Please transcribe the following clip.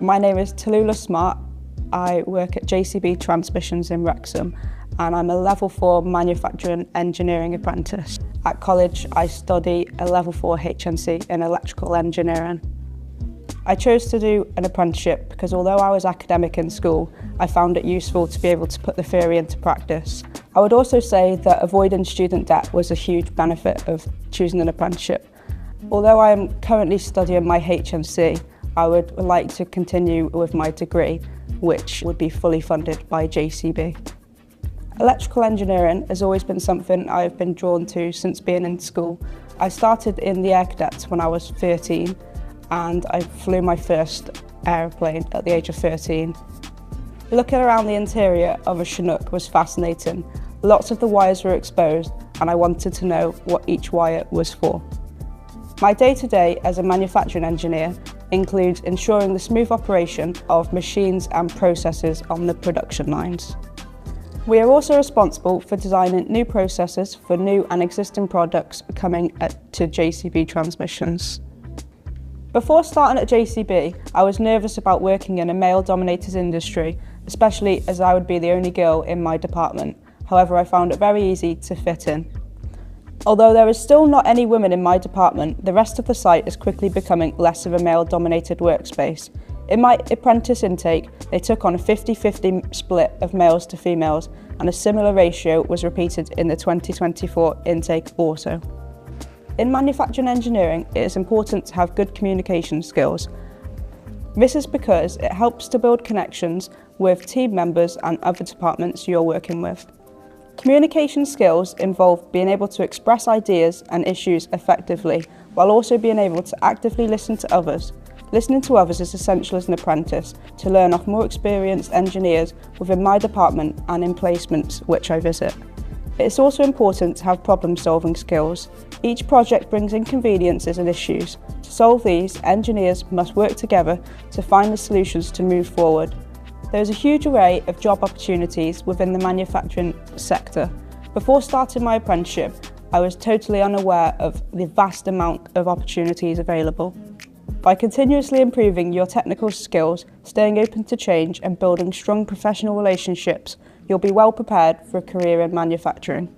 My name is Tallulah Smart. I work at JCB Transmissions in Wrexham and I'm a level 4 manufacturing engineering apprentice. At college I study a level 4 HNC in electrical engineering. I chose to do an apprenticeship because although I was academic in school, I found it useful to be able to put the theory into practice. I would also say that avoiding student debt was a huge benefit of choosing an apprenticeship. Although I am currently studying my HNC, I would like to continue with my degree, which would be fully funded by JCB. Electrical engineering has always been something I've been drawn to since being in school. I started in the Air Cadets when I was 13 and I flew my first aeroplane at the age of 13. Looking around the interior of a Chinook was fascinating. Lots of the wires were exposed and I wanted to know what each wire was for. My day-to-day as a manufacturing engineer includes ensuring the smooth operation of machines and processes on the production lines. We are also responsible for designing new processes for new and existing products coming to JCB Transmissions. Before starting at JCB, I was nervous about working in a male-dominated industry, especially as I would be the only girl in my department. However, I found it very easy to fit in. Although there is still not any women in my department, the rest of the site is quickly becoming less of a male-dominated workspace. In my apprentice intake, they took on a 50-50 split of males to females, and a similar ratio was repeated in the 2024 intake also. In manufacturing engineering, it is important to have good communication skills. This is because it helps to build connections with team members and other departments you're working with. Communication skills involve being able to express ideas and issues effectively, while also being able to actively listen to others. Listening to others is essential as an apprentice to learn off more experienced engineers within my department and in placements which I visit. It is also important to have problem-solving skills. Each project brings inconveniences and issues. To solve these, engineers must work together to find the solutions to move forward. There is a huge array of job opportunities within the manufacturing sector. Before starting my apprenticeship, I was totally unaware of the vast amount of opportunities available. By continuously improving your technical skills, staying open to change and building strong professional relationships, you'll be well prepared for a career in manufacturing.